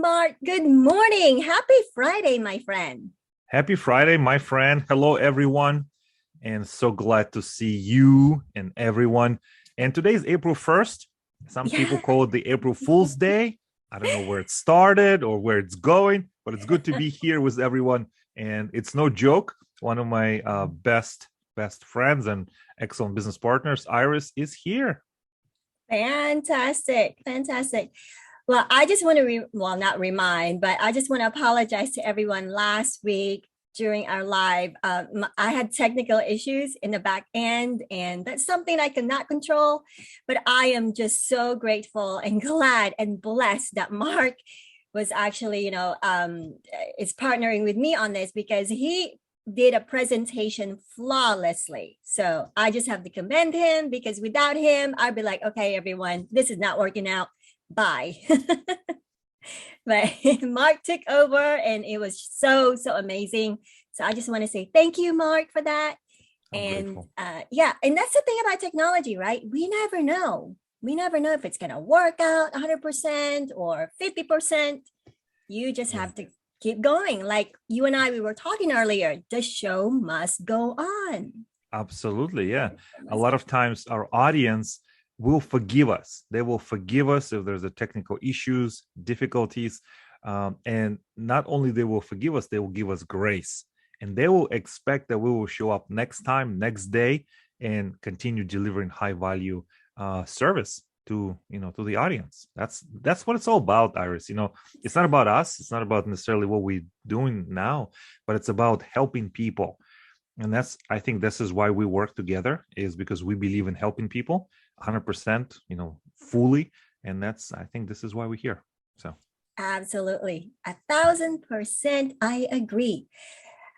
Mark, good morning. Happy Friday, my friend. Happy Friday, my friend. Hello, everyone. And so glad to see you and everyone. And today is April 1st. Some people Yeah. call it the April Fool's Day. I don't know where it started or where it's going, but it's good to be here with everyone. And it's no joke. One of my best friends and excellent business partners, Iris, is here. Fantastic. Fantastic. Well, I just want to, not remind, but I just want to apologize to everyone last week during our live. I had technical issues in the back end, and that's something I cannot control. But I am just so grateful and glad and blessed that Mark was actually, is partnering with me on this because he did a presentation flawlessly. So I just have to commend him because without him, I'd be like, okay, everyone, this is not working out. Bye. But Mark took over and it was so amazing. So I just want to say thank you, Mark, for that. I'm And grateful. yeah, and that's the thing about technology, right? We never know. We never know if it's going to work out 100% or 50%. You just Yeah. have to keep going. Like you and I, we were talking earlier, the show must go on. Absolutely. Yeah. It A must lot go. of times our audience will forgive us. They will forgive us if there's a technical issues, difficulties. And not only they will forgive us, they will give us grace. And they will expect that we will show up next time, next day, and continue delivering high value service to the audience. That's what it's all about, Iris. It's not about us. It's not about necessarily what we're doing now, but it's about helping people. And I think this is why we work together, is because we believe in helping people 100%, fully. And I think this is why we're here. So Absolutely. 1,000% I agree.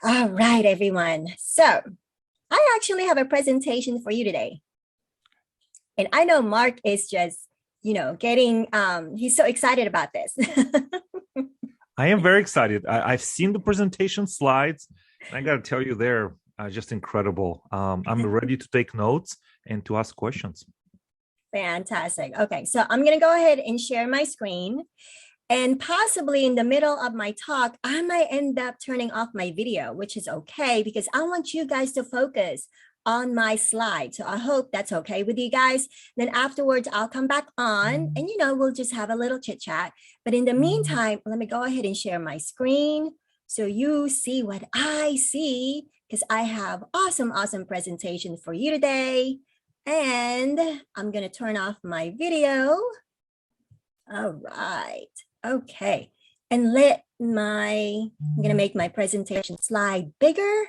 All right, everyone. So I actually have a presentation for you today. And I know Mark is just, getting, he's so excited about this. I am very excited. I've seen the presentation slides, and I got to tell you, they're just incredible. I'm ready to take notes and to ask questions. Fantastic. Okay, so I'm going to go ahead and share my screen. And possibly in the middle of my talk, I might end up turning off my video, which is okay because I want you guys to focus on my slide. So I hope that's okay with you guys. Then afterwards, I'll come back on and, we'll just have a little chit chat. But in the meantime, let me go ahead and share my screen so you see what I see because I have awesome presentation for you today. And I'm going to turn off my video. All right. Okay. And I'm going to make my presentation slide bigger.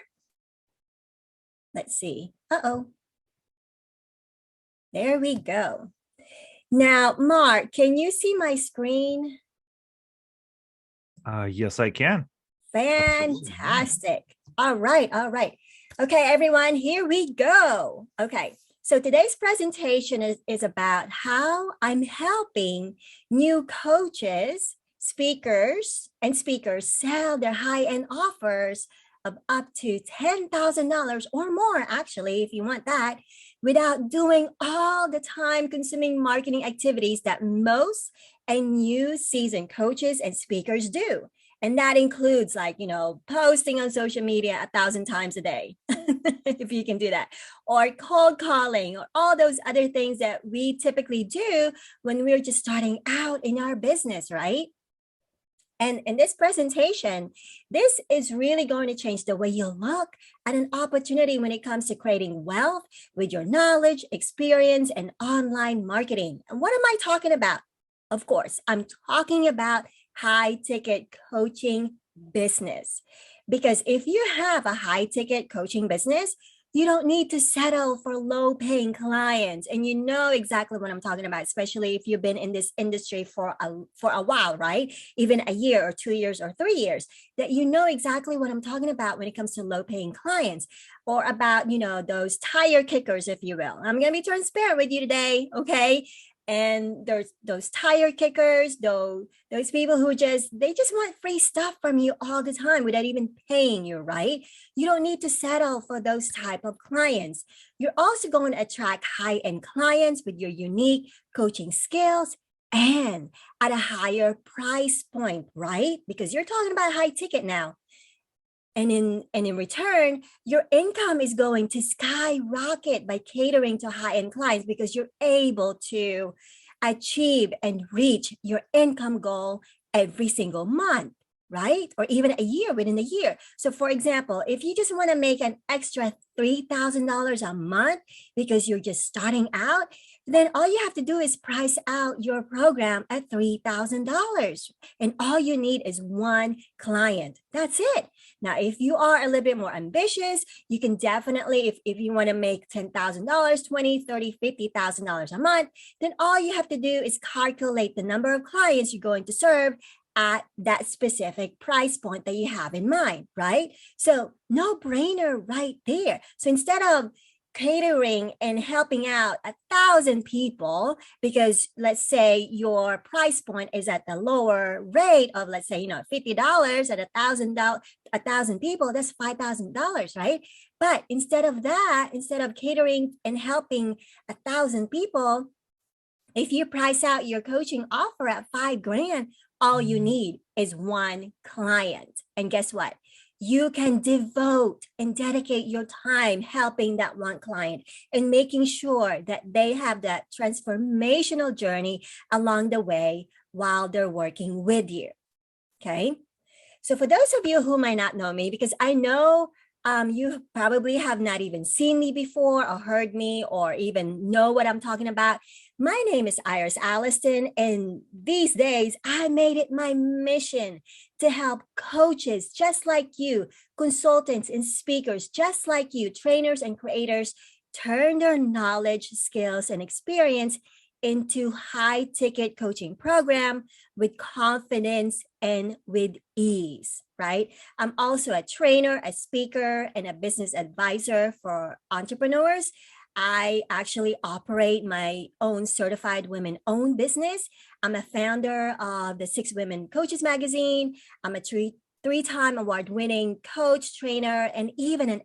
Let's see. Uh-oh. There we go. Now, Mark, can you see my screen? Yes, I can. Absolutely. Fantastic. All right. All right. Okay, everyone, here we go. Okay. So today's presentation is about how I'm helping new coaches, speakers sell their high-end offers of up to $10,000 or more, actually, if you want that, without doing all the time-consuming marketing activities that most and new seasoned coaches and speakers do. And that includes posting on social media 1,000 times a day, if you can do that, or cold calling, or all those other things that we typically do when we're just starting out in our business, right? And in this presentation, this is really going to change the way you look at an opportunity when it comes to creating wealth with your knowledge, experience, and online marketing. And what am I talking about? Of course, I'm talking about high ticket coaching business. Because if you have a high ticket coaching business, you don't need to settle for low paying clients. And you know exactly what I'm talking about, especially if you've been in this industry for a while, right? Even a year or 2 years or 3 years, that you know exactly what I'm talking about when it comes to low paying clients or about, those tire kickers, if you will. I'm going to be transparent with you today. Okay. And there's those tire kickers, those people who they just want free stuff from you all the time without even paying you, right? You don't need to settle for those type of clients. You're also going to attract high-end clients with your unique coaching skills and at a higher price point, right? Because you're talking about high ticket now. And in return, your income is going to skyrocket by catering to high-end clients because you're able to achieve and reach your income goal every single month, right? Or even a year, within a year. So for example, if you just want to make an extra $3,000 a month because you're just starting out, then all you have to do is price out your program at $3,000. And all you need is one client. That's it. Now, if you are a little bit more ambitious, you can definitely, if you want to make $10,000, $20,000, $30,000, $50,000 a month, then all you have to do is calculate the number of clients you're going to serve at that specific price point that you have in mind, right? So no brainer right there. So instead of catering and helping out 1,000 people, because let's say your price point is at the lower rate of, let's say, $50 at $1,000 people, that's $5,000, right? But instead of that, instead of catering and helping 1,000 people, if you price out your coaching offer at $5,000, all you need is one client. And guess what? You can devote and dedicate your time helping that one client and making sure that they have that transformational journey along the way while they're working with you. Okay. So for those of you who might not know me, because I know you probably have not even seen me before or heard me or even know what I'm talking about. My name is Ires Alliston, and these days I made it my mission to help coaches just like you, consultants and speakers just like you, trainers and creators, turn their knowledge, skills, and experience into high-ticket coaching program with confidence and with ease, right? I'm also a trainer, a speaker, and a business advisor for entrepreneurs. I actually operate my own certified women-owned business. I'm a founder of the Six Women Coaches magazine. I'm a three-time award-winning coach, trainer, and even an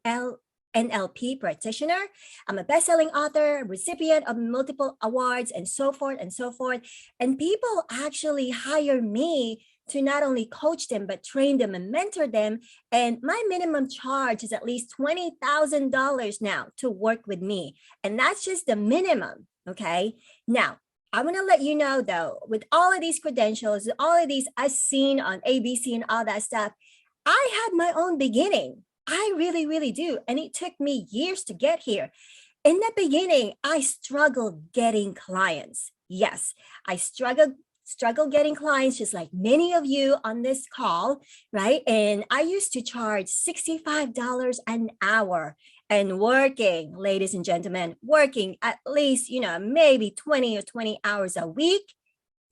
NLP practitioner. I'm a best-selling author, recipient of multiple awards, and so forth and so forth. And people actually hire me to not only coach them, but train them and mentor them. And my minimum charge is at least $20,000 now to work with me. And that's just the minimum, okay? Now, I want to let you know though, with all of these credentials, all of these I've seen on ABC and all that stuff, I had my own beginning. I really, really do. And it took me years to get here. In the beginning, I struggled getting clients. Yes, I struggled getting clients just like many of you on this call, right? And I used to charge $65 an hour and working, ladies and gentlemen, working at least, maybe 20 or 20 hours a week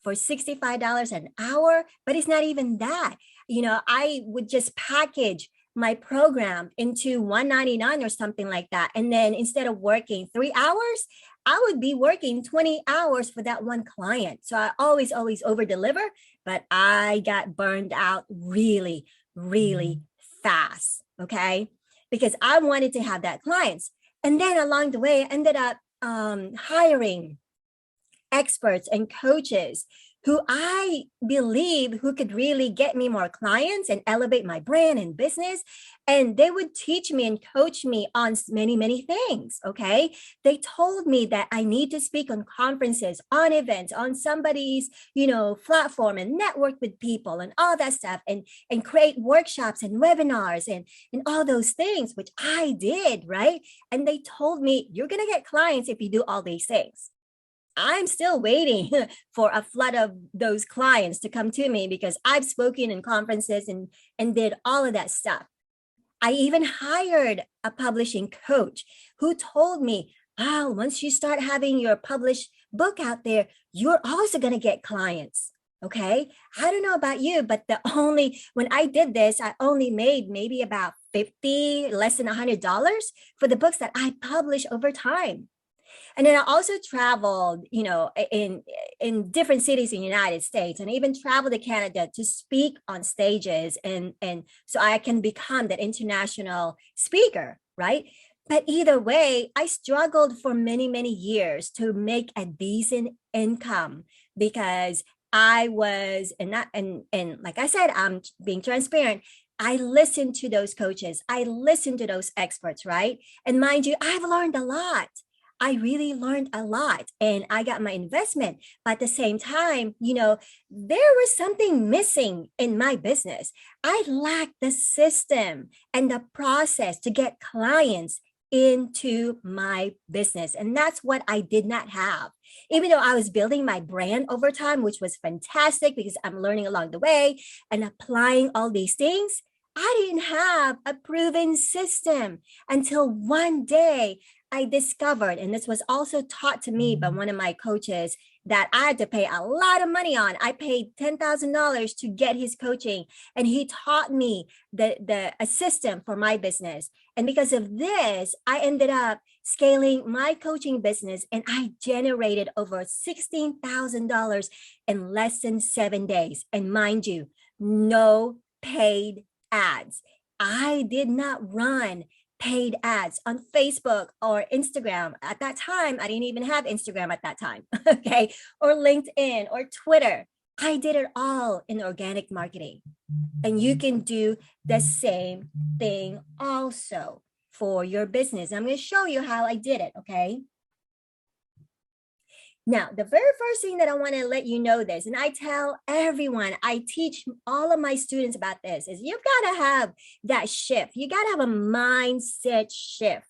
for $65 an hour. But it's not even that. I would just package my program into $199 or something like that. And then instead of working 3 hours, I would be working 20 hours for that one client. So I always over deliver, but I got burned out really, really fast. Okay. Because I wanted to have that clients. And then along the way, I ended up hiring experts and coaches who I believe who could really get me more clients and elevate my brand and business. And they would teach me and coach me on many, many things, okay? They told me that I need to speak on conferences, on events, on somebody's, platform and network with people and all that stuff and create workshops and webinars and all those things, which I did, right? And they told me, you're gonna get clients if you do all these things. I'm still waiting for a flood of those clients to come to me because I've spoken in conferences and did all of that stuff. I even hired a publishing coach who told me, wow, once you start having your published book out there, you're also going to get clients. Okay. I don't know about you, but when I did this, I only made maybe about less than $100 for the books that I published over time. And then I also traveled, in different cities in the United States, and even traveled to Canada to speak on stages, and so I can become that international speaker, right? But either way, I struggled for many, many years to make a decent income because I was, and like I said, I'm being transparent. I listened to those coaches. I listened to those experts, right? And mind you, I've learned a lot. I really learned a lot and I got my investment. But at the same time, there was something missing in my business. I lacked the system and the process to get clients into my business. And that's what I did not have. Even though I was building my brand over time, which was fantastic because I'm learning along the way and applying all these things, I didn't have a proven system until one day I discovered, and this was also taught to me by one of my coaches that I had to pay a lot of money on. I paid $10,000 to get his coaching, and he taught me a system for my business. And because of this, I ended up scaling my coaching business, and I generated over $16,000 in less than 7 days. And mind you, no paid ads. I did not run paid ads on Facebook or Instagram. At that time, I didn't even have Instagram at that time, okay? Or LinkedIn or Twitter. I did it all in organic marketing. And you can do the same thing also for your business. I'm going to show you how I did it, okay? Now, the very first thing that I want to let you know this, and I tell everyone, I teach all of my students about this, is you've got to have that shift. You got to have a mindset shift.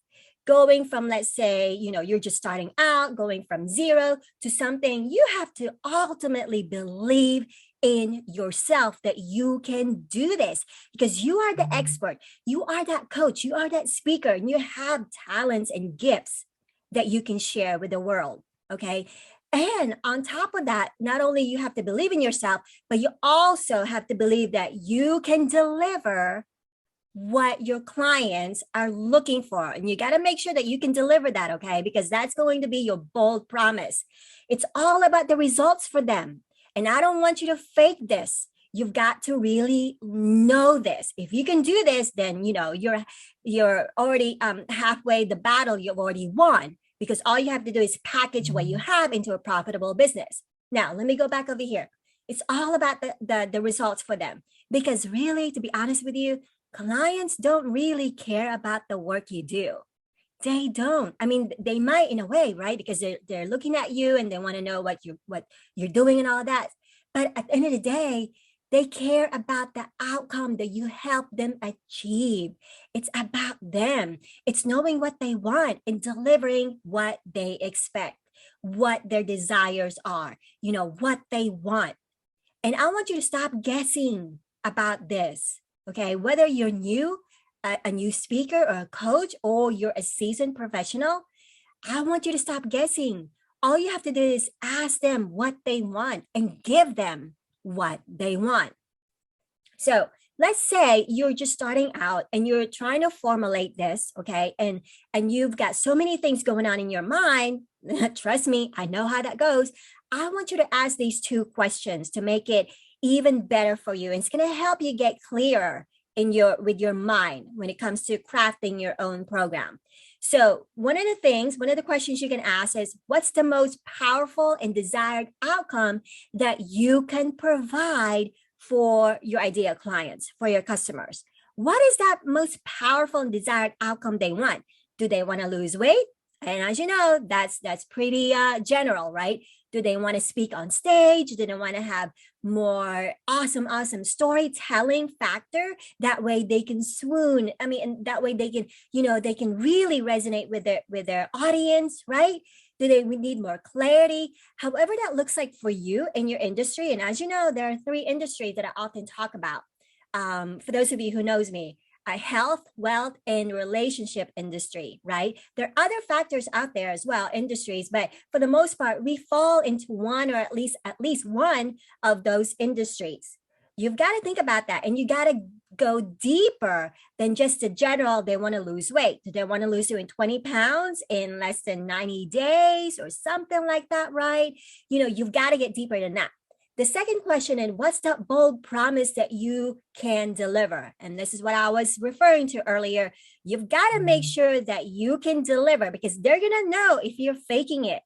Going from, let's say, you're just starting out, going from zero to something, you have to ultimately believe in yourself that you can do this because you are the expert. You are that coach. You are that speaker, and you have talents and gifts that you can share with the world. Okay. And on top of that, not only you have to believe in yourself, but you also have to believe that you can deliver what your clients are looking for. And you got to make sure that you can deliver that, okay? Because that's going to be your bold promise. It's all about the results for them. And I don't want you to fake this. You've got to really know this. If you can do this, then, you're already halfway the battle you've already won. Because all you have to do is package what you have into a profitable business. Now, let me go back over here. It's all about the results for them. Because really, to be honest with you, clients don't really care about the work you do. They don't. I mean, they might in a way, right? Because they're looking at you and they want to know what you're doing and all of that. But at the end of the day, they care about the outcome that you help them achieve. It's about them. It's knowing what they want and delivering what they expect, what their desires are, what they want. And I want you to stop guessing about this, okay? Whether you're new, a new speaker or a coach, or you're a seasoned professional, I want you to stop guessing. All you have to do is ask them what they want and give them what they want. So let's say you're just starting out and you're trying to formulate this, okay? And you've got so many things going on in your mind. Trust me, I know how that goes. I want you to ask these 2 questions to make it even better for you. And it's going to help you get clearer with your mind when it comes to crafting your own program. So one of the questions you can ask is, what's the most powerful and desired outcome that you can provide for your ideal clients, for your customers? What is that most powerful and desired outcome they want? Do they want to lose weight? And as you know, that's pretty general, right? Do they want to speak on stage? Do they want to have more awesome storytelling factor? That way they can swoon. I mean, that way they can, they can really resonate with their audience, right? Do they need more clarity? However that looks like for you in your industry. And as you know, there are 3 industries that I often talk about. For those of you who knows me, health, wealth, and relationship industry, right? There are other factors out there as well, industries, but for the most part, we fall into one or at least one of those industries. You've got to think about that, and you got to go deeper than just the general. They want to lose weight. Do they want to lose 20 pounds in less than 90 days or something like that, right? You've got to get deeper than that. The second question is, what's that bold promise that you can deliver? And this is what I was referring to earlier. You've got to make sure that you can deliver, because they're going to know if you're faking it.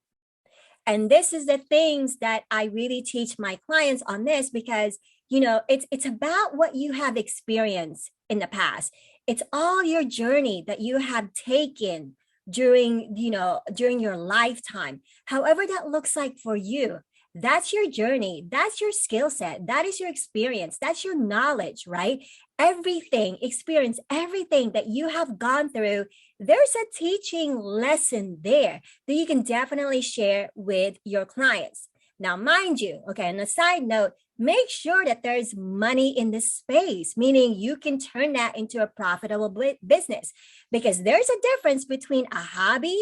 And this is the things that I really teach my clients on this, because it's about what you have experienced in the past. It's all your journey that you have taken during your lifetime, however that looks like for you. That's your journey, that's your skill set, that is your experience, that's your knowledge, right? Everything experience, everything that you have gone through, there's a teaching lesson there that you can definitely share with your clients. Now, mind you, okay, on a side note, make sure that there's money in the space, meaning you can turn that into a profitable business, because there's a difference between a hobby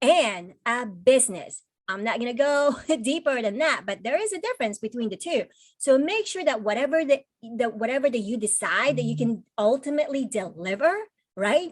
and a business. I'm not going to go deeper than that, but there is a difference between the two. So make sure that whatever that you decide that you can ultimately deliver, right?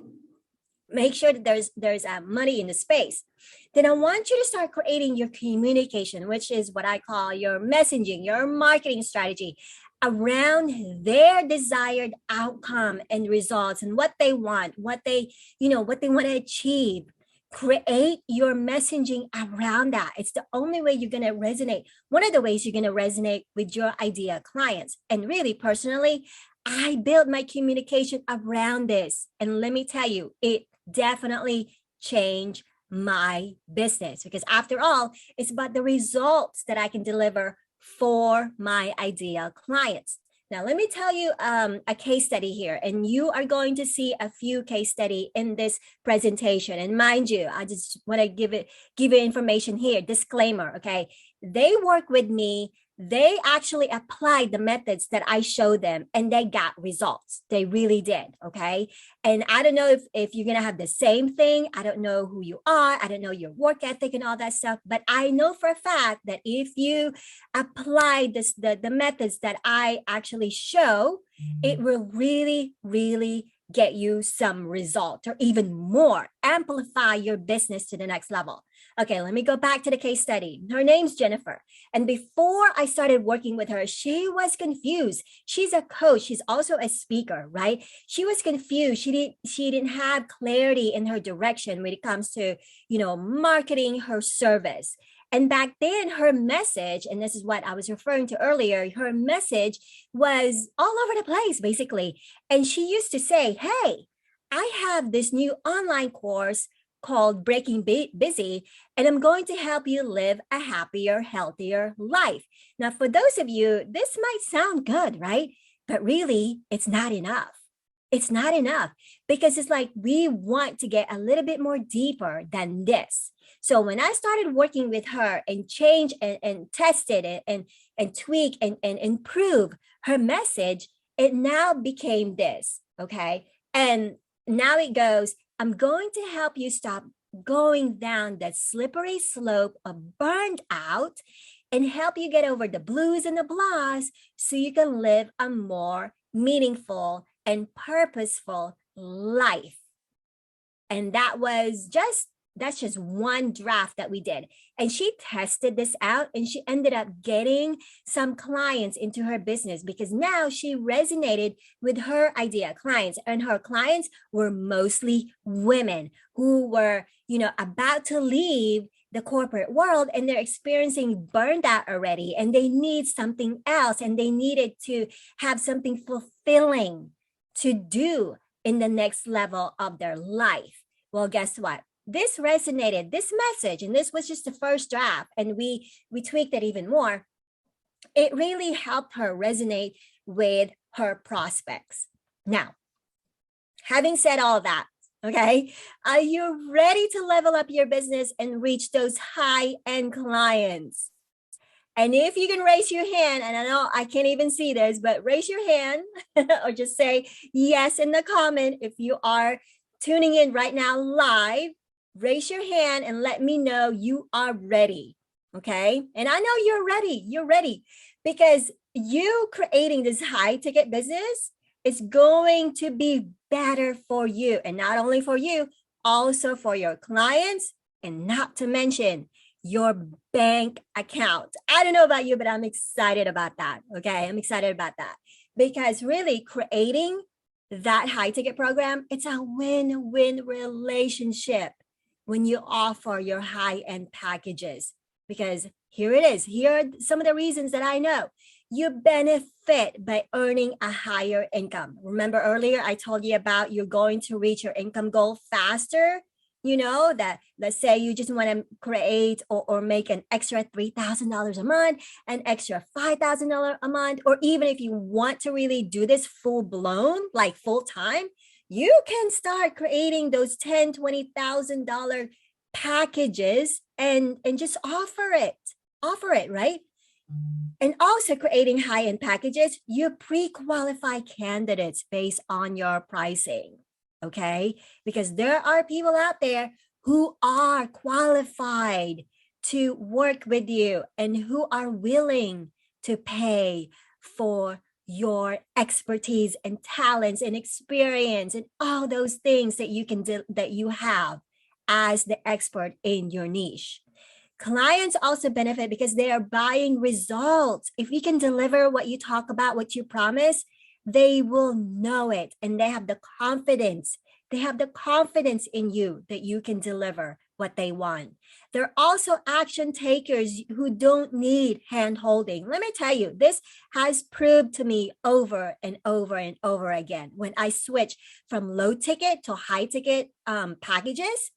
Make sure that there's money in the space. Then I want you to start creating your communication, which is what I call your messaging, your marketing strategy around their desired outcome and results and what they want, what they want to achieve. Create your messaging around that. It's the only way you're going to resonate. One of the ways you're going to resonate with your ideal clients. And really, personally, I built my communication around this. And let me tell you, it definitely changed my business, because after all, it's about the results that I can deliver for my ideal clients. Now, let me tell you a case study here, and you are going to see a few case study in this presentation. And mind you, I just want to give you information here, disclaimer, okay? They work with me. They actually applied the methods that I showed them, and they got results. They really did, okay? And I don't know if you're going to have the same thing. I don't know who you are. I don't know your work ethic and all that stuff. But I know for a fact that if you apply the methods that I actually show, it will really, really get you some result, or even more, amplify your business to the next level. Okay, let me go back to the case study. Her name's Jennifer. And before I started working with her, she was confused. She's a coach. She's also a speaker, right? She was confused. She didn't have clarity in her direction when it comes to, marketing her service. And back then, her message, and this is what I was referring to earlier, her message was all over the place, basically. And she used to say, hey, I have this new online course called Breaking Busy, and I'm going to help you live a happier, healthier life. Now, for those of you, this might sound good, right? But really, it's not enough. It's not enough, because it's like we want to get a little bit more deeper than this. So when I started working with her and change and tested it and tweak and improve her message, it now became this, okay? And now it goes, I'm going to help you stop going down that slippery slope of burned out and help you get over the blues and the blahs so you can live a more meaningful and purposeful life. And that's just one draft that we did. And she tested this out, and she ended up getting some clients into her business, because now she resonated with her ideal clients, and her clients were mostly women who were, about to leave the corporate world, and they're experiencing burned out already, and they need something else, and they needed to have something fulfilling to do in the next level of their life. Well, guess what? This resonated, this message, and this was just the first draft, and we tweaked it even more. It really helped her resonate with her prospects. Now, having said all that, okay, are you ready to level up your business and reach those high-end clients? And if you can raise your hand, and I know I can't even see this, but raise your hand or just say yes in the comment if you are tuning in right now live. Raise your hand and let me know you are ready, okay? And I know you're ready because you creating this high ticket business is going to be better for you, and not only for you, also for your clients, and not to mention your bank account. I don't know about you, but I'm excited about that, okay? I'm excited about that because really creating that high ticket program, it's a win-win relationship when you offer your high-end packages. because here it is. Here are some of the reasons that I know. You benefit by earning a higher income. Remember earlier, I told you about you're going to reach your income goal faster. You know, that let's say you just want to create or make an extra $3,000 a month, an extra $5,000 a month, or even if you want to really do this full blown, like full time, you can start creating those $10,000, $20,000 packages and just offer it, right? And also creating high-end packages, you pre-qualify candidates based on your pricing, okay? Because there are people out there who are qualified to work with you and who are willing to pay for your expertise and talents and experience and all those things that you have as the expert in your niche. Clients also benefit because they are buying results. If you can deliver what you talk about, what you promise, they will know it and they have the confidence. They have the confidence in you that you can deliver what they want. They're also action takers who don't need hand holding. Let me tell you, this has proved to me over and over and over again. When I switch from low ticket to high ticket packages,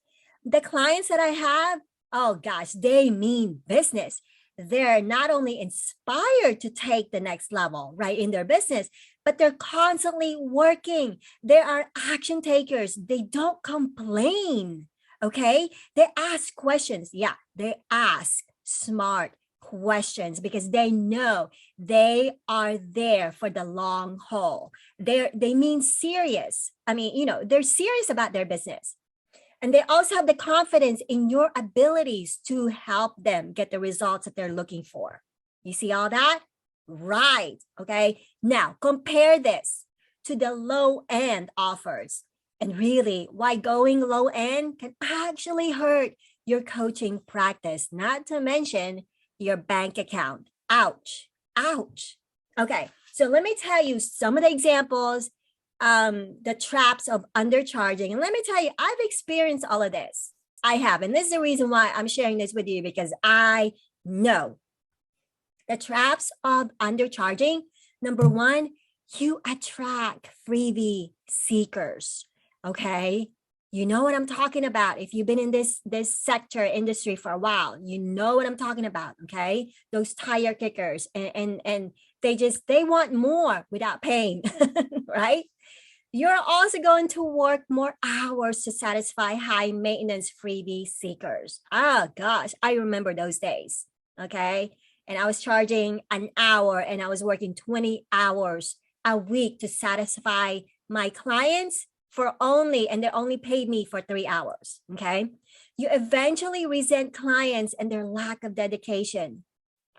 the clients that I have, oh gosh, they mean business. They're not only inspired to take the next level, right, in their business, but they're constantly working. They are action takers. They don't complain, okay? They ask questions. Yeah, they ask smart questions because they know they are there for the long haul. They mean serious. I mean, you know, they're serious about their business. And they also have the confidence in your abilities to help them get the results that they're looking for. You see all that? Right. Okay. Now compare this to the low end offers. And really, why going low end can actually hurt your coaching practice, not to mention your bank account. Ouch. Ouch. Okay. So let me tell you some of the examples, the traps of undercharging. And let me tell you, I've experienced all of this. I have. And this is the reason why I'm sharing this with you, because I know the traps of undercharging. Number one, you attract freebie seekers. Okay. You know what I'm talking about. If you've been in this sector industry for a while, you know what I'm talking about. Okay. Those tire kickers and they want more without paying, right? You're also going to work more hours to satisfy high maintenance freebie seekers. Oh gosh, I remember those days. Okay. And I was charging an hour and I was working 20 hours a week to satisfy my clients and they only paid me for 3 hours. Okay. You eventually resent clients and their lack of dedication.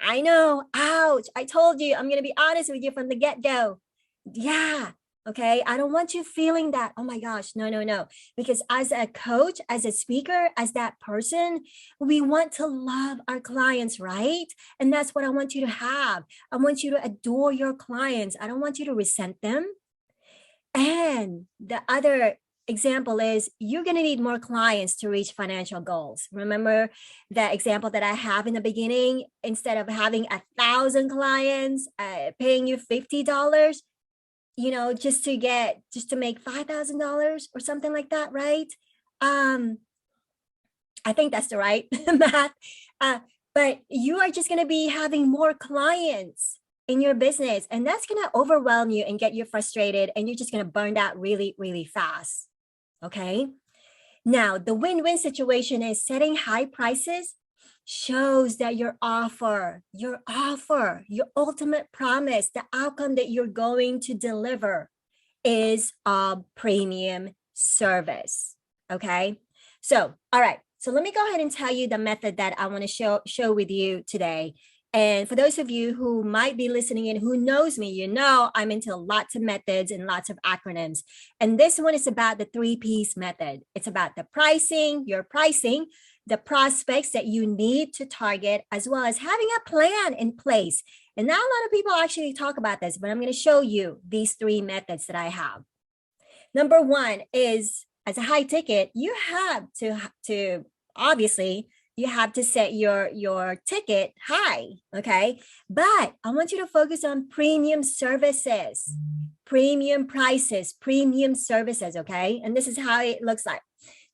I know. Ouch. I told you, I'm going to be honest with you from the get-go. Yeah. Okay. I don't want you feeling that. Oh my gosh. No. Because as a coach, as a speaker, as that person, we want to love our clients, right? And that's what I want you to have. I want you to adore your clients. I don't want you to resent them. And the other example is you're going to need more clients to reach financial goals. Remember the example that I have in the beginning? Instead of having 1,000 clients paying you $50, you know, just to make $5,000 or something like that, right? I think that's the right math. But you are just going to be having more clients in your business, and that's going to overwhelm you and get you frustrated, and you're just going to burn out really, really fast. Okay. Now, the win-win situation is setting high prices shows that your offer, your ultimate promise, the outcome that you're going to deliver is a premium service. Okay. So, all right. So let me go ahead and tell you the method that I want to show with you today. And for those of you who might be listening in, who knows me, you know I'm into lots of methods and lots of acronyms. And this one is about the 3Ps method. It's about the pricing, your pricing, the prospects that you need to target, as well as having a plan in place. And not a lot of people actually talk about this, but I'm going to show you these 3 methods that I have. Number one is, as a high ticket, you have to obviously, you have to set your ticket high, okay? But I want you to focus on premium services, premium prices, premium services, okay? And this is how it looks like.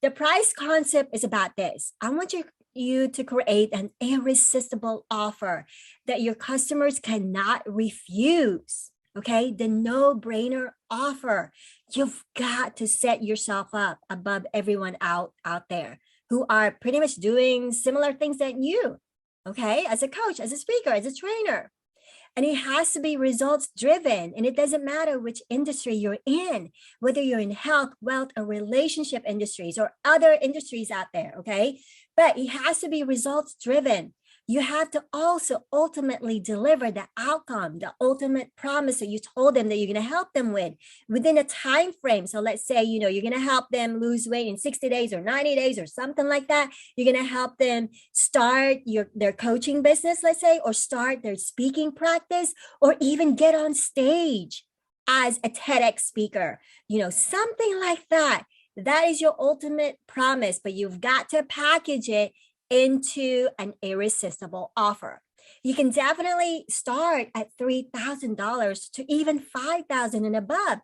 The price concept is about this. I want you to create an irresistible offer that your customers cannot refuse. Okay, the no-brainer offer. You've got to set yourself up above everyone out there who are pretty much doing similar things than you. Okay, as a coach, as a speaker, as a trainer. And it has to be results driven. And it doesn't matter which industry you're in, whether you're in health, wealth, or relationship industries or other industries out there. Okay. But it has to be results driven. You have to also ultimately deliver the outcome, the ultimate promise that you told them that you're going to help them with within a time frame. So let's say, you're going to help them lose weight in 60 days or 90 days or something like that. You're going to help them start their coaching business, let's say, or start their speaking practice, or even get on stage as a TEDx speaker, something like that. That is your ultimate promise, but you've got to package it into an irresistible offer. You can definitely start at $3,000 to even $5,000 and above,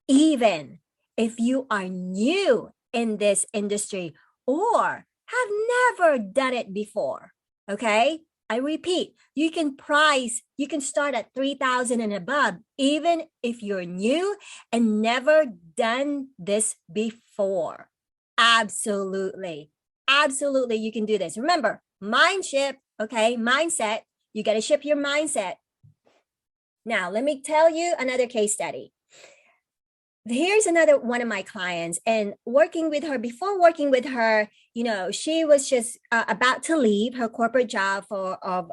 even if you are new in this industry or have never done it before. Okay. I repeat, you can start at $3,000 and above, even if you're new and never done this before. Absolutely. Absolutely, you can do this. Remember, mind shift, okay? Mindset. You got to shift your mindset. Now, let me tell you another case study. Here's another one of my clients, and before working with her, she was just about to leave her corporate job of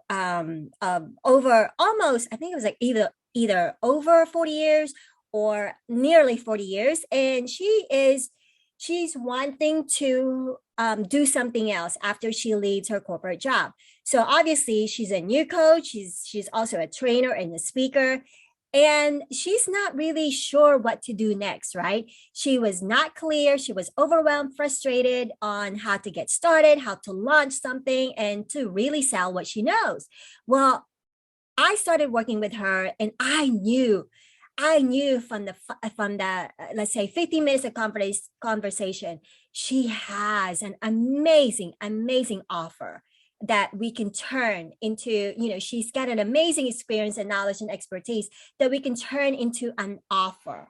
over almost, I think it was like either over 40 years or nearly 40 years. And she's wanting to do something else after she leaves her corporate job. So obviously she's a new coach. She's also a trainer and a speaker, and she's not really sure what to do next, right? She was not clear. She was overwhelmed, frustrated on how to get started, how to launch something, and to really sell what she knows. Well, I started working with her, and I knew from the let's say 15 minutes of conversation, she has an amazing offer that we can turn into, she's got an amazing experience and knowledge and expertise that we can turn into an offer.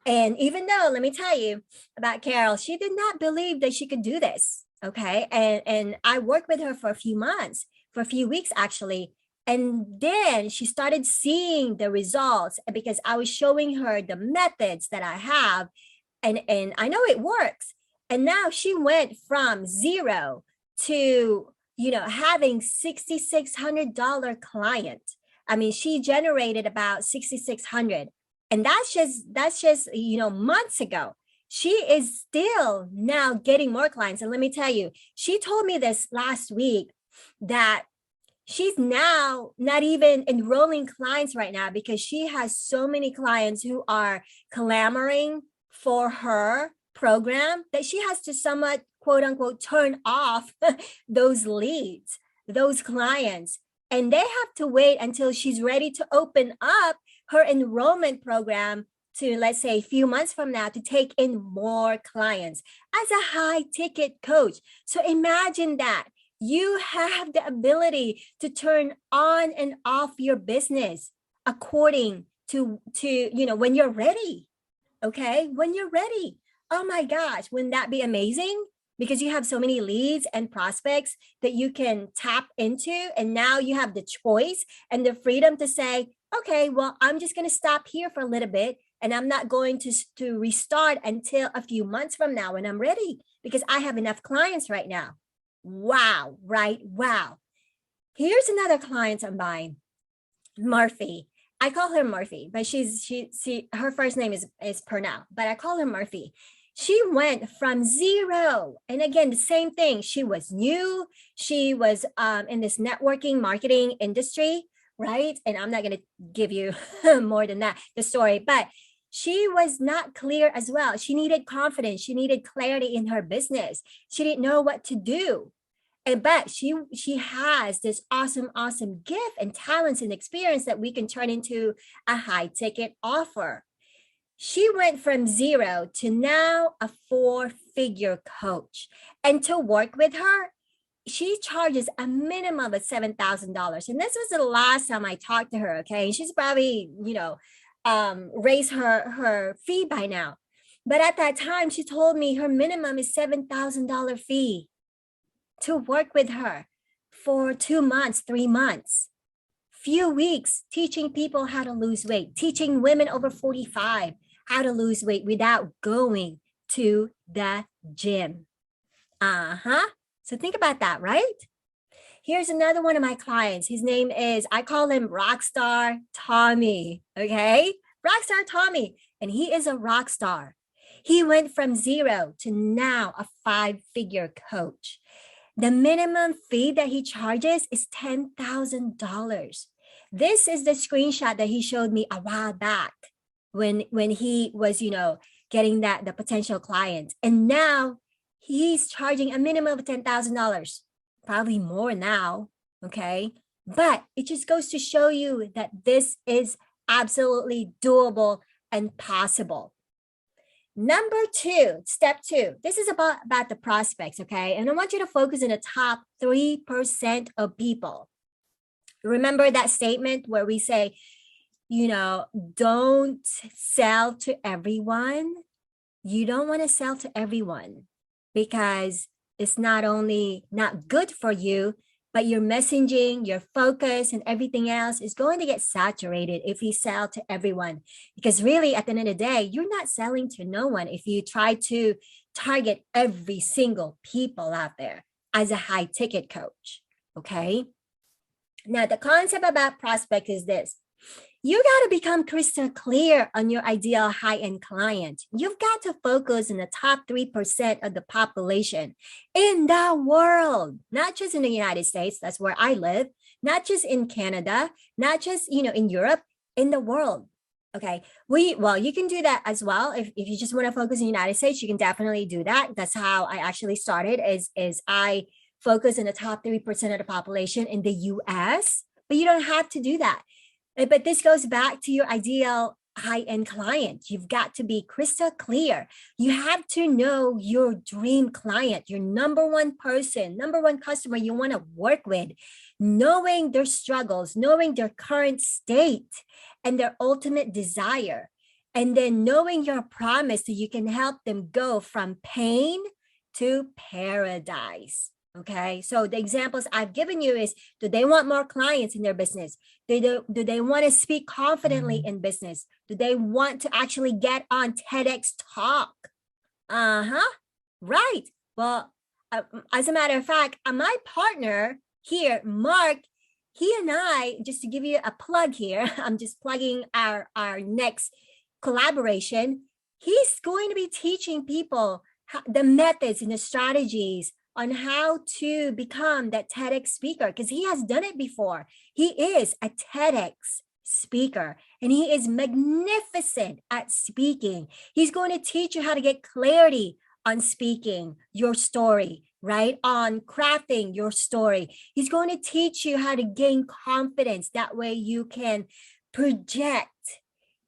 And even though, let me tell you about Carol, she did not believe that she could do this. Okay. And I worked with her for a few weeks actually. And then she started seeing the results because I was showing her the methods that I have, and I know it works. And now she went from zero to, having $6,600 client. I mean, she generated about 6,600, and that's just, months ago. She is still now getting more clients. And let me tell you, she told me this last week that she's now not even enrolling clients right now because she has so many clients who are clamoring for her program that she has to somewhat, quote unquote, turn off those leads, those clients. And they have to wait until she's ready to open up her enrollment program to, let's say, a few months from now to take in more clients as a high ticket coach. So imagine that. You have the ability to turn on and off your business according to when you're ready. Okay, when you're ready. Oh my gosh, wouldn't that be amazing? Because you have so many leads and prospects that you can tap into, and now you have the choice and the freedom to say, okay, well, I'm just going to stop here for a little bit, and I'm not going to restart until a few months from now when I'm ready, because I have enough clients right now. Wow, right? Wow. Here's another client of mine, Murphy. I call her Murphy, but her first name is Pernell, but I call her Murphy. She went from zero. And again, the same thing. She was new. She was in this networking marketing industry, right? And I'm not going to give you more than that, the story, but she was not clear as well. She needed confidence. She needed clarity in her business. She didn't know what to do. But she has this awesome gift and talents and experience that we can turn into a high ticket offer. She went from 0 to now a 4-figure coach. And to work with her, she charges a minimum of $7,000. And this was the last time I talked to her. Okay. She's probably, raised her fee by now. But at that time, she told me her minimum is $7,000 fee to work with her for 2 months, 3 months, few weeks, teaching people how to lose weight, teaching women over 45 how to lose weight without going to the gym. So think about that, right? Here's another one of my clients. His name is, I call him Rockstar Tommy, okay? Rockstar Tommy, and he is a rock star. He went from 0 to now a 5-figure coach. The minimum fee that he charges is $10,000. This is the screenshot that he showed me a while back when he was, getting the potential client. And now he's charging a minimum of $10,000, probably more now, okay? But it just goes to show you that this is absolutely doable and possible. Number 2, step 2, this is about the prospects, okay? And I want you to focus on the top 3% of people. Remember that statement where we say, don't sell to everyone. You don't want to sell to everyone because it's not only not good for you, but your messaging, your focus, and everything else is going to get saturated if you sell to everyone. Because really, at the end of the day, you're not selling to no one if you try to target every single people out there as a high ticket coach, okay? Now, the concept about prospect is this. You got to become crystal clear on your ideal high-end client. You've got to focus on the top 3% of the population in the world, not just in the United States, that's where I live, not just in Canada, not just, in Europe, in the world. Okay. You can do that as well. If you just want to focus in the United States, you can definitely do that. That's how I actually started is I focus on the top 3% of the population in the US, but you don't have to do that. But this goes back to your ideal high-end client. You've got to be crystal clear. You have to know your dream client, your number one person, number one customer you want to work with, knowing their struggles, knowing their current state and their ultimate desire, and then knowing your promise that you can help them go from pain to paradise. Okay, so the examples I've given you is, do they want more clients in their business? Do they want to speak confidently in business? Do they want to actually get on TEDx Talk? Right. Well, as a matter of fact, my partner here, Mark, he and I, just to give you a plug here, I'm just plugging our next collaboration. He's going to be teaching people the methods and the strategies on how to become that TEDx speaker, because he has done it before. He is a TEDx speaker and he is magnificent at speaking. He's going to teach you how to get clarity on speaking your story, right? On crafting your story. He's going to teach you how to gain confidence. That way you can project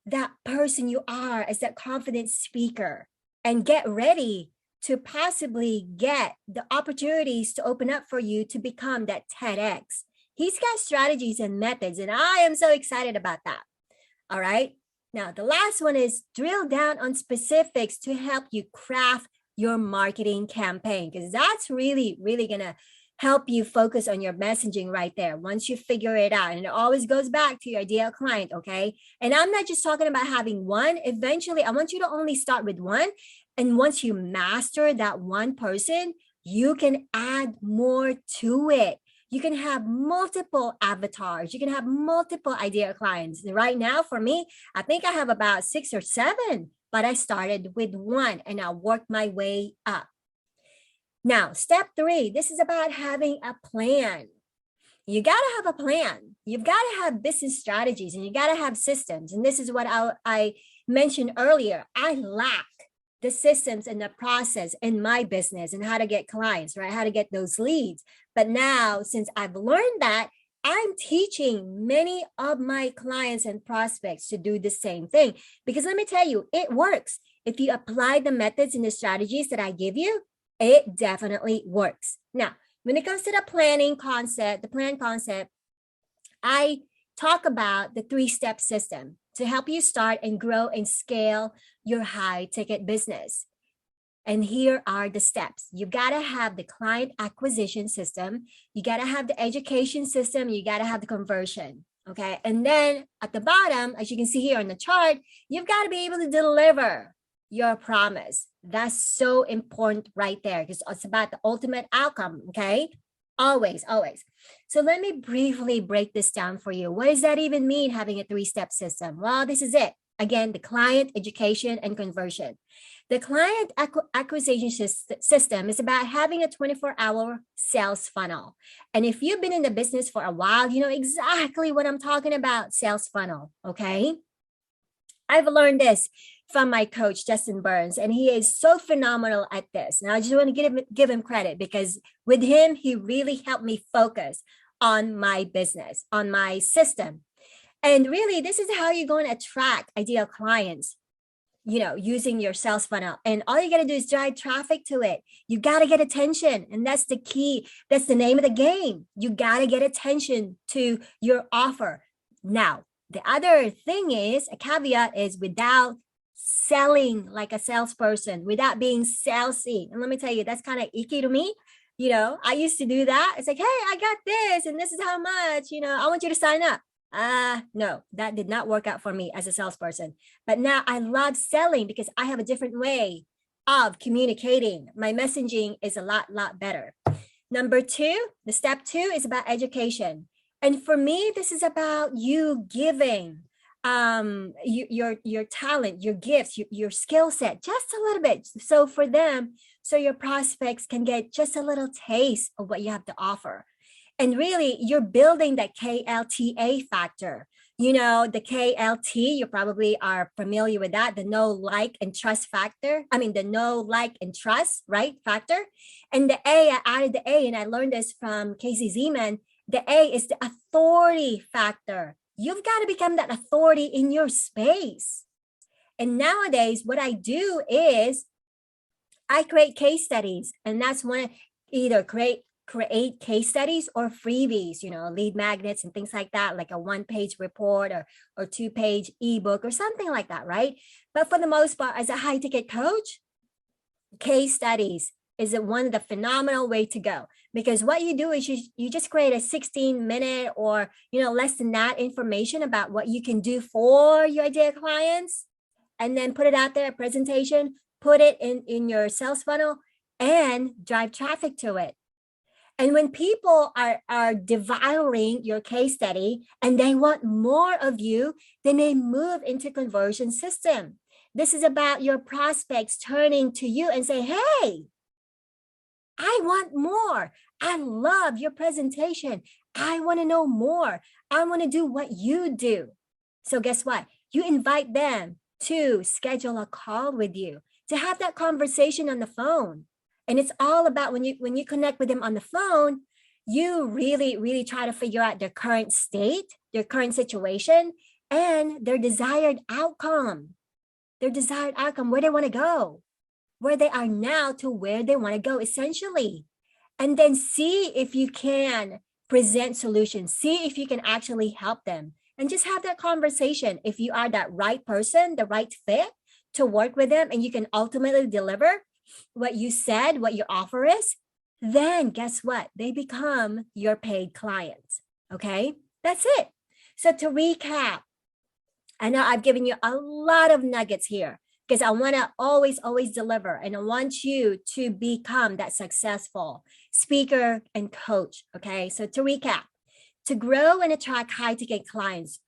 that person you are as that confident speaker and get ready to possibly get the opportunities to open up for you to become that TEDx. He's got strategies and methods, and I am so excited about that. All right. Now, the last one is drill down on specifics to help you craft your marketing campaign, because that's really, really going to help you focus on your messaging right there once you figure it out. And it always goes back to your ideal client, okay? And I'm not just talking about having one. Eventually, I want you to only start with one. And once you master that one person, you can add more to it. You can have multiple avatars. You can have multiple ideal clients. Right now, for me, I think I have about 6 or 7, but I started with one and I worked my way up. Now, step 3, this is about having a plan. You got to have a plan. You've got to have business strategies and you got to have systems. And this is what I mentioned earlier. I lack the systems and the process in my business and how to get clients, right? How to get those leads. But now, since I've learned that, I'm teaching many of my clients and prospects to do the same thing. Because let me tell you, it works. If you apply the methods and the strategies that I give you, it definitely works. Now, when it comes to the planning concept, the plan concept, I talk about the 3-step system to help you start and grow and scale your high ticket business. And here are the steps. You got to have the client acquisition system. You got to have the education system. You got to have the conversion. Okay. And then at the bottom, as you can see here on the chart, you've got to be able to deliver your promise. That's so important right there because it's about the ultimate outcome. Okay. Always, always. So let me briefly break this down for you. What does that even mean, having a 3-step system? Well, this is it. Again, the client, education, and conversion. The client acquisition system is about having a 24-hour sales funnel. And if you've been in the business for a while, you know exactly what I'm talking about, sales funnel, okay? I've learned this from my coach, Justin Burns, and he is so phenomenal at this. And I just want to give him credit because with him, he really helped me focus on my business, on my system. And really, this is how you're going to attract ideal clients, you know, using your sales funnel. And all you got to do is drive traffic to it. You got to get attention. And that's the key. That's the name of the game. You got to get attention to your offer. Now, the other thing is, a caveat is without selling like a salesperson, without being salesy. And let me tell you, that's kind of icky to me. You know, I used to do that. It's like, hey, I got this, and this is how much, you know, I want you to sign up. No, that did not work out for me as a salesperson. But now I love selling because I have a different way of communicating. My messaging is a lot better. Number 2, the step 2 is about education. And for me, this is about you giving your talent, your gifts, your skill set, just a little bit. So for them, so your prospects can get just a little taste of what you have to offer. And really, you're building that KLTA factor. You know, the KLT, you probably are familiar with that, the know, like, and trust factor. I mean, the know, like, and trust, right, factor. And the A, I added the A, and I learned this from Casey Zeman. The A is the authority factor. You've got to become that authority in your space. And nowadays, what I do is I create case studies, and that's when either create case studies or freebies, you know, lead magnets and things like that, like a 1-page report or 2-page ebook or something like that, right? But for the most part, as a high ticket coach, case studies is one of the phenomenal way to go, because what you do is you just create a 16-minute or, you know, less than that information about what you can do for your ideal clients, and then put it out there, a presentation, put it in your sales funnel and drive traffic to it. And when people are devouring your case study and they want more of you, then they move into conversion system. This is about your prospects turning to you and say, hey, I want more. I love your presentation. I want to know more. I want to do what you do. So guess what? You invite them to schedule a call with you, to have that conversation on the phone. And it's all about when you connect with them on the phone, you really try to figure out their current state, their current situation, and their desired outcome. Their desired outcome, where they want to go, where they are now to where they want to go, essentially. And then see if you can present solutions, see if you can actually help them, and just have that conversation. If you are that right person, the right fit to work with them, and you can ultimately deliver what you said, what your offer is, then guess what? They become your paid clients. Okay, that's it. So to recap, I know I've given you a lot of nuggets here because I want to always deliver, and I want you to become that successful speaker and coach. Okay, so to recap, to grow and attract high ticket clients,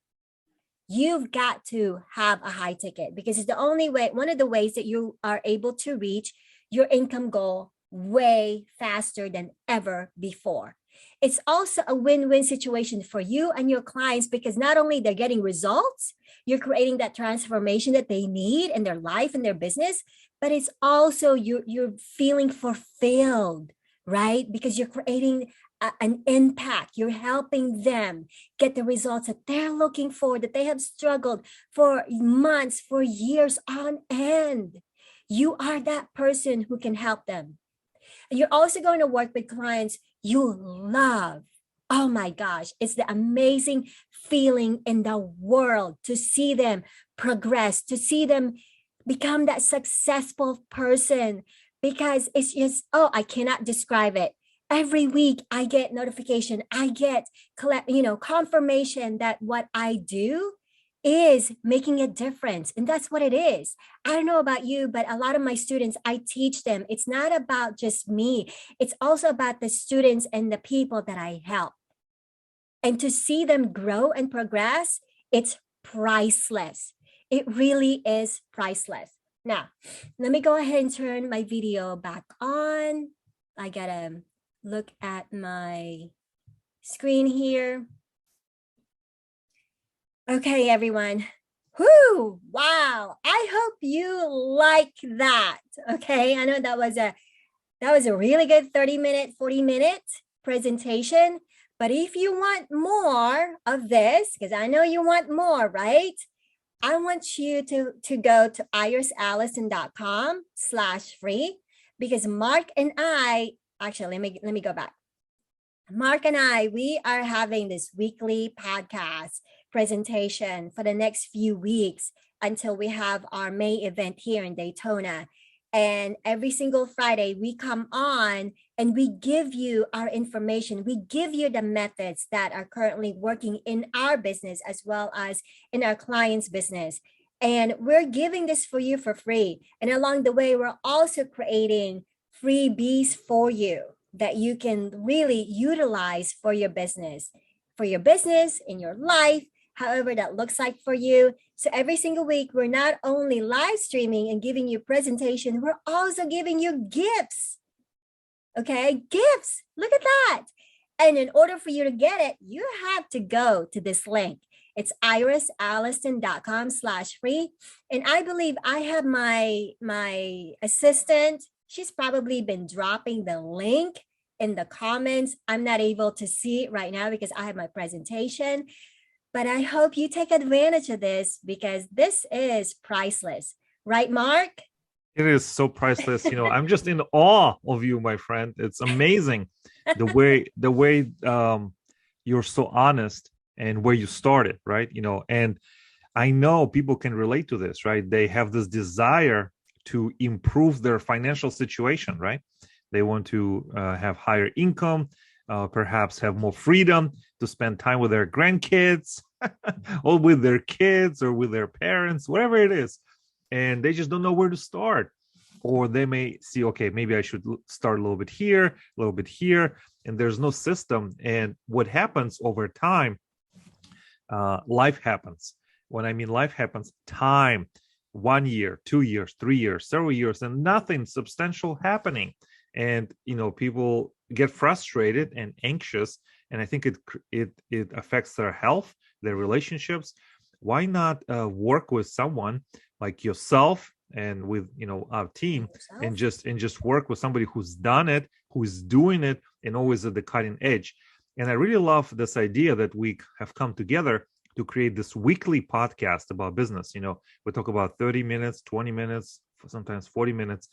you've got to have a high ticket, because it's the only way, one of the ways that you are able to reach your income goal way faster than ever before. It's also a win-win situation for you and your clients, because not only they're getting results, you're creating that transformation that they need in their life and their business, but it's also you're feeling fulfilled, right? Because you're creating an impact. You're helping them get the results that they're looking for, that they have struggled for months, for years on end. You are that person who can help them. And you're also going to work with clients you love. Oh my gosh, it's the amazing feeling in the world to see them progress, to see them become that successful person, because it's just, oh, I cannot describe it. Every week I get notification, I get confirmation that what I do is making a difference. And that's what it is. I don't know about you, but a lot of my students, I teach them, it's not about just me. It's also about the students and the people that I help. And to see them grow and progress, it's priceless. It really is priceless. Now, let me go ahead and turn my video back on. I gotta look at my screen here. Okay, everyone. Whoo! Wow. I hope you like that. Okay. I know that was a really good 30-minute, 40-minute presentation. But if you want more of this, because I know you want more, right? I want you to go to iresallison.com/free, because Mark and I, actually, let me go back. Mark and I, we are having this weekly podcast presentation for the next few weeks until we have our May event here in Daytona. And every single Friday, we come on and we give you our information. We give you the methods that are currently working in our business as well as in our clients' business. And we're giving this for you for free. And along the way, we're also creating freebies for you that you can really utilize for your business, in your life, however that looks like for you. So every single week, we're not only live streaming and giving you presentation, we're also giving you gifts. Okay, gifts. Look at that. And in order for you to get it, you have to go to this link. It's iresalliston.com/free. And I believe I have my assistant. She's probably been dropping the link in the comments. I'm not able to see it right now because I have my presentation. But I hope you take advantage of this, because this is priceless. Right, Mark? It is so priceless. I'm just in awe of you, my friend. It's amazing the way you're so honest and where you started, right? And I know people can relate to this, right? They have this desire to improve their financial situation, right? They want to have higher income, perhaps have more freedom to spend time with their grandkids or with their kids or with their parents, whatever it is. And they just don't know where to start. Or they may see, okay, maybe I should start a little bit here, a little bit here. And there's no system. And what happens over time, life happens. When I mean life happens, time, 1 year, 2 years, 3 years, several years, and nothing substantial happening. And people get frustrated and anxious, and I think it affects their health, their relationships. Why not work with someone like yourself and with our team, and just work with somebody who's done it, who's doing it, and always at the cutting edge. And I really love this idea that we have come together to create this weekly podcast about business. We talk about 30 minutes, 20 minutes, sometimes 40 minutes,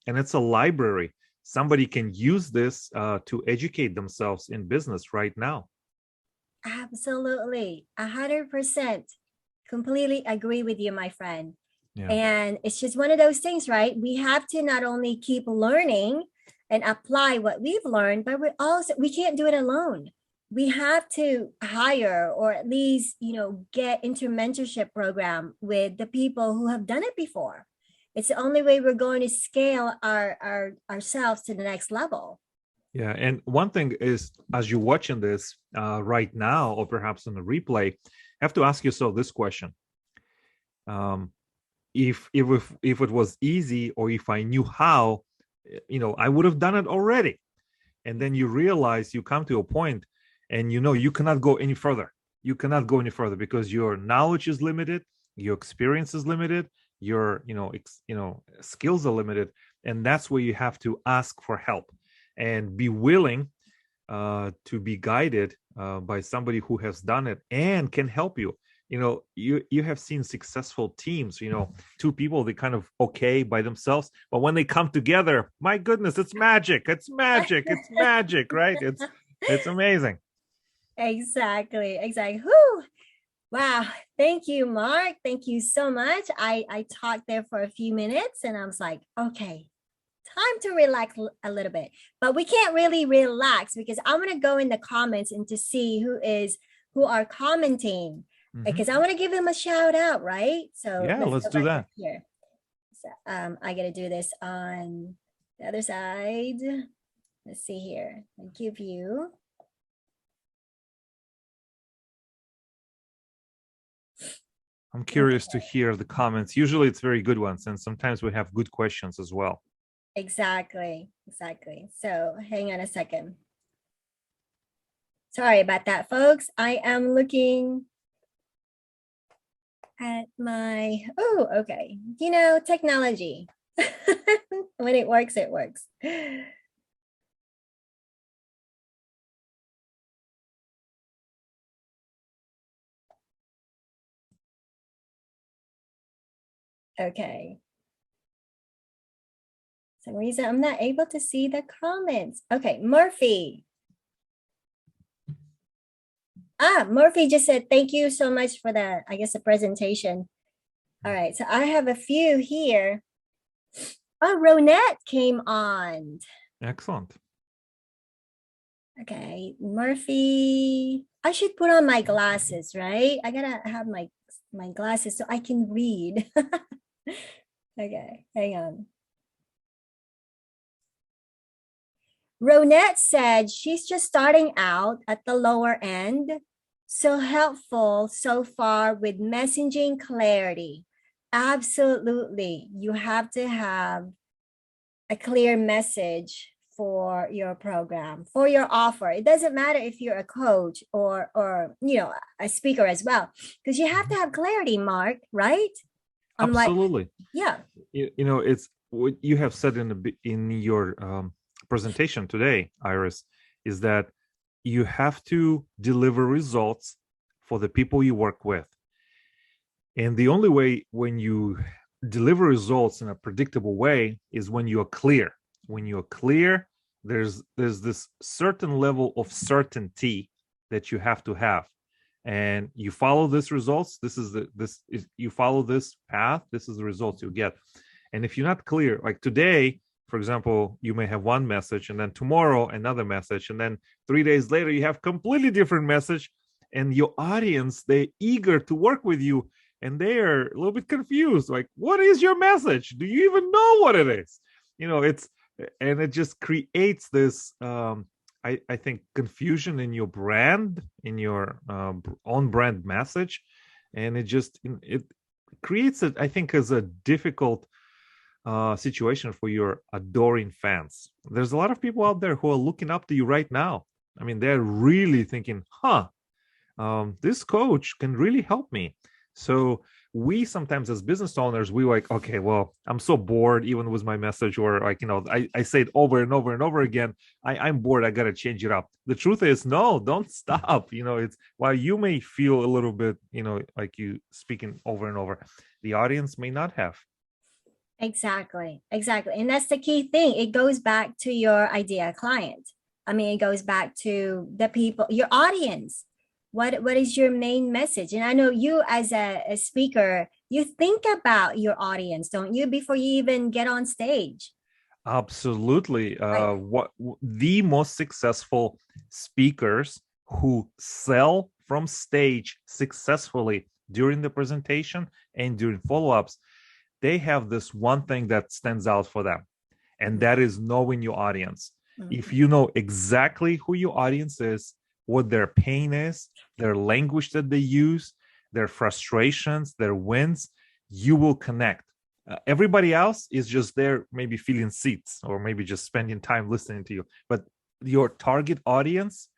and it's a library. Somebody can use this to educate themselves in business right now. Absolutely. 100%. Completely agree with you, my friend. Yeah. And it's just one of those things, right? We have to not only keep learning and apply what we've learned, but we can't do it alone. We have to hire, or at least, get into mentorship program with the people who have done it before. It's the only way we're going to scale ourselves to the next level. Yeah. And one thing is, as you're watching this right now, or perhaps in the replay, you have to ask yourself this question. If it was easy, or if I knew how, I would have done it already. And then you realize, you come to a point and you cannot go any further. You cannot go any further because your knowledge is limited, your experience is limited, your skills are limited, and that's where you have to ask for help and be willing to be guided by somebody who has done it and can help you. You have seen successful teams, two people, they kind of okay by themselves, but when they come together, my goodness, it's magic, it's magic, it's magic, right? It's amazing. Exactly. Whew. Wow. Thank you, Mark. Thank you so much. I talked there for a few minutes and I was like, okay, time to relax a little bit. But we can't really relax because I'm going to go in the comments and to see who are commenting, because I want to give them a shout out, right? So yeah, let's do that here. So, I got to do this on the other side. Let's see here. I give you. I'm curious to hear the comments. Usually it's very good ones, and sometimes we have good questions as well. Exactly. So hang on a second. Sorry about that, folks. I am looking at my, okay. Technology. When it works, it works. Okay. For some reason, I'm not able to see the comments. Okay, Murphy. Murphy just said, thank you so much for the presentation. All right, so I have a few here. Oh, Ronette came on. Excellent. Okay, Murphy. I should put on my glasses, right? I gotta have my glasses so I can read. Okay, hang on. Ronette said she's just starting out at the lower end. So helpful so far with messaging clarity. Absolutely. You have to have a clear message for your program, for your offer. It doesn't matter if you're a coach or a speaker as well, because you have to have clarity, Mark, right? Absolutely. Yeah. It's what you have said in your presentation today, Iris, is that you have to deliver results for the people you work with. And the only way when you deliver results in a predictable way is when you are clear. When you are clear, there's this certain level of certainty that you have to have. And you follow this results, you follow this path, this is the results you get. And if you're not clear, like today, for example, you may have one message, and then tomorrow another message, and then 3 days later you have completely different message, and your audience, they're eager to work with you, and they are a little bit confused, like, what is your message? Do you even know what it is? It just creates this I think confusion in your brand, in your own brand message, and it creates it, I think, as a difficult situation for your adoring fans. There's a lot of people out there who are looking up to you right now. I mean, they're really thinking, this coach can really help me. So we sometimes, as business owners, we like, okay, well, I'm so bored even with my message, or like, I say it over and over and over again. I'm bored, I gotta change it up. The truth is, no, don't stop. It's, while you may feel a little bit, like you speaking over and over, the audience may not have. Exactly. And that's the key thing. It goes back to your ideal client. I mean, it goes back to the people, your audience. What is your main message? And I know you, as a speaker, you think about your audience, don't you, before you even get on stage? Absolutely. What the most successful speakers who sell from stage successfully during the presentation and during follow-ups, they have this one thing that stands out for them, and that is knowing your audience. Mm-hmm. If you know exactly who your audience is, what their pain is, their language that they use, their frustrations, their wins, you will connect. Everybody else is just there, maybe filling seats or maybe just spending time listening to you. But your target audience,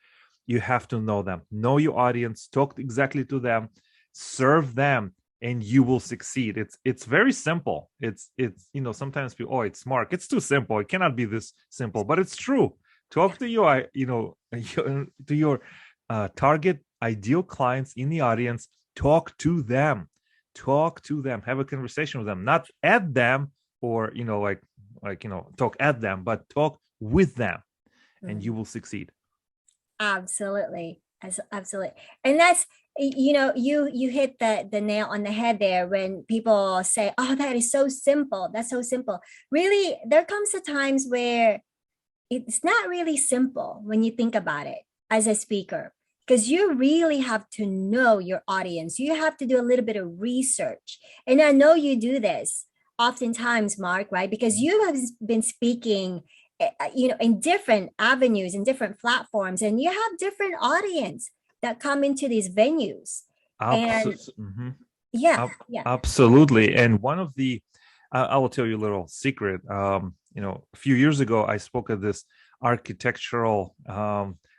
you have to know them, know your audience, talk exactly to them, serve them, and you will succeed. It's very simple. It's sometimes people, oh, it's smart, it's too simple, it cannot be this simple, but it's true. Talk to your to your target ideal clients in the audience. Talk to them, have a conversation with them, not at them, or talk at them, but talk with them, and you will succeed. Absolutely. Absolutely. And that's, you hit the nail on the head there when people say, oh, that is so simple. That's so simple. Really, there comes a times where it's not really simple when you think about it as a speaker, because you really have to know your audience. You have to do a little bit of research. And I know you do this oftentimes, Mark, right? Because you have been speaking in different avenues and different platforms, and you have different audience that come into these venues. And yeah, absolutely. And one of the I will tell you a little secret. A few years ago, I spoke at this architectural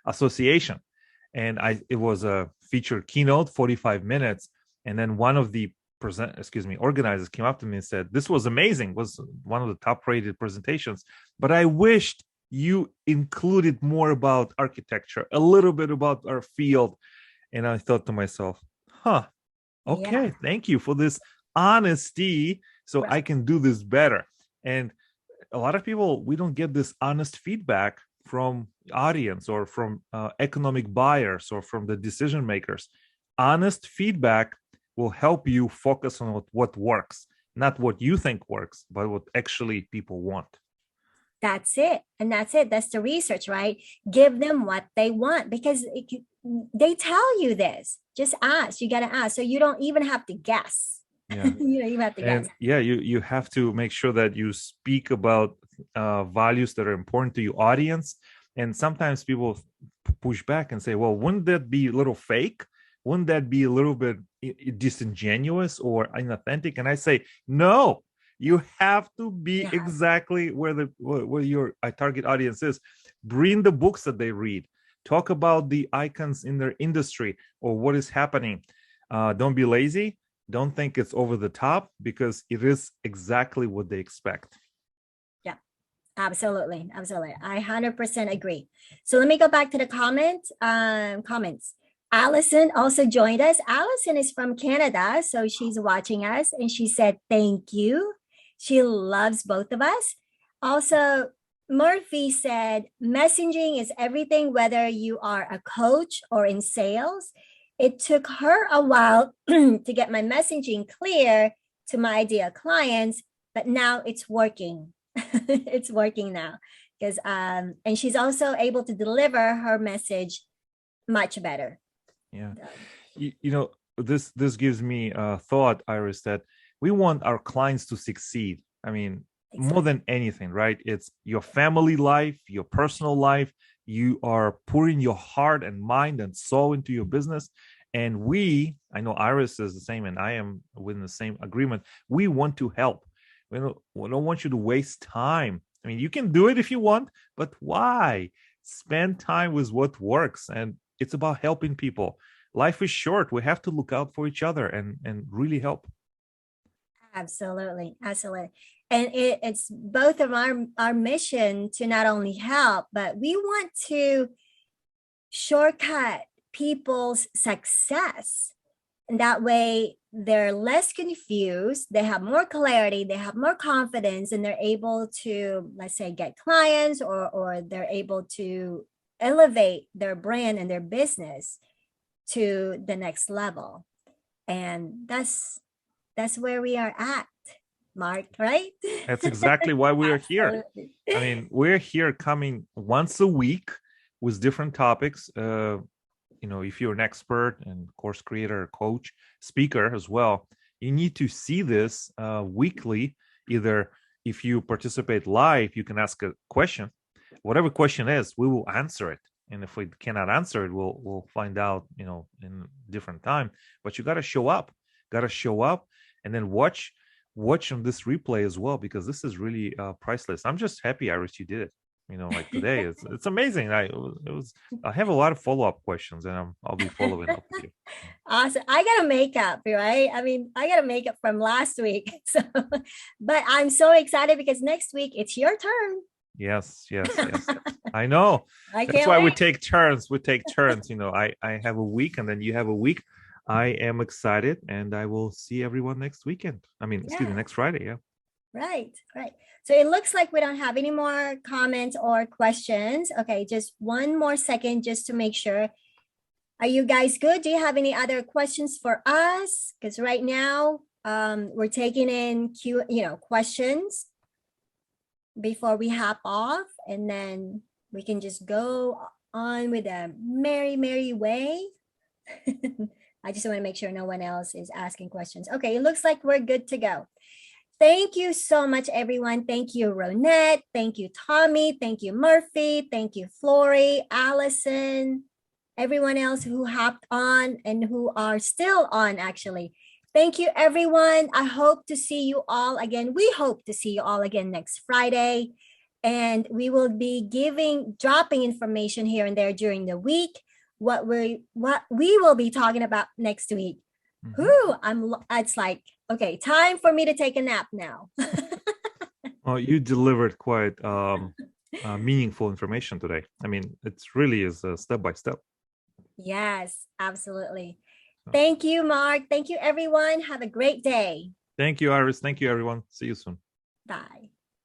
association, and it was a featured keynote, 45 minutes. And then one of the organizers came up to me and said, this was amazing, was one of the top rated presentations, but I wished you included more about architecture, a little bit about our field. And I thought to myself, okay, thank you for this honesty, so I can do this better. And a lot of people, we don't get this honest feedback from audience, or from economic buyers, or from the decision makers. Honest feedback will help you focus on what works, not what you think works, but what actually people want. That's it. And that's it. That's the research, right? Give them what they want, because they tell you this. Just ask. You got to ask. So you don't even have to guess. Yeah. You have to guess. Yeah, you have to make sure that you speak about values that are important to your audience. And sometimes people push back and say, well, wouldn't that be a little fake? Wouldn't that be a little bit disingenuous or inauthentic? And I say, no, you have to be exactly where your target audience is. Bring the books that they read. Talk about the icons in their industry or what is happening. Don't be lazy. Don't think it's over the top, because it is exactly what they expect. Yeah, absolutely. Absolutely. I 100% agree. So let me go back to the comments. Allison also joined us. Allison is from Canada, so she's watching us, and she said, thank you. She loves both of us. Also, Murphy said, messaging is everything, whether you are a coach or in sales. It took her a while to get my messaging clear to my ideal clients, but now it's working. It's working now, because and she's also able to deliver her message much better. Yeah, this gives me a thought, Iris, that we want our clients to succeed. I mean, more than anything, right? It's your family life, your personal life. You are pouring your heart and mind and soul into your business. And I know Iris is the same, and I am within the same agreement. We want to help. We don't want you to waste time. I mean, you can do it if you want, but why? Spend time with what works. And it's about helping people. Life is short. We have to look out for each other and really help. Absolutely. Absolutely. And it's both of our mission to not only help, but we want to shortcut people's success. And that way they're less confused, they have more clarity, they have more confidence, and they're able to, let's say, get clients, or they're able to elevate their brand and their business to the next level. And that's where we are at, Mark, right? That's exactly why we are here. I mean, we're here coming once a week with different topics. If you're an expert and course creator, coach, speaker as well, you need to see this weekly. Either if you participate live, you can ask a question. Whatever question is, we will answer it. And if we cannot answer it, we'll find out, in a different time. But you got to show up. And then watch on this replay as well, because this is really priceless. I'm just happy, Iris, you did it. like today. It's amazing. I have a lot of follow-up questions, and I'll be following up with you. Awesome. I got a makeup, right? I mean, I got a makeup from last week. So, but I'm so excited because next week it's your turn. Yes. I know. I That's can't why we wait. take turns. We take turns. I have a week and then you have a week. I am excited and I will see everyone next weekend. Excuse me, Yeah, next Friday. Yeah. right. So it looks like we don't have any more comments or questions. Okay, just one more second just to make sure. Are you guys good? Do you have any other questions for us? Because right now, we're taking in questions before we hop off, and then we can just go on with a merry way. I just want to make sure no one else is asking questions. Okay, it looks like we're good to go. Thank you so much, everyone. Thank you, Ronette. Thank you, Tommy. Thank you, Murphy. Thank you, Flory, Allison, everyone else who hopped on and who are still on, actually. Thank you, everyone. I hope to see you all again. We hope to see you all again next Friday. And we will be dropping information here and there during the week, what we will be talking about next week. It's like, okay, time for me to take a nap now. Well, you delivered quite meaningful information today. It really is step by step. Yes, absolutely. Thank you, Mark. Thank you, everyone. Have a great day. Thank you, Iris. Thank you, everyone. See you soon. Bye.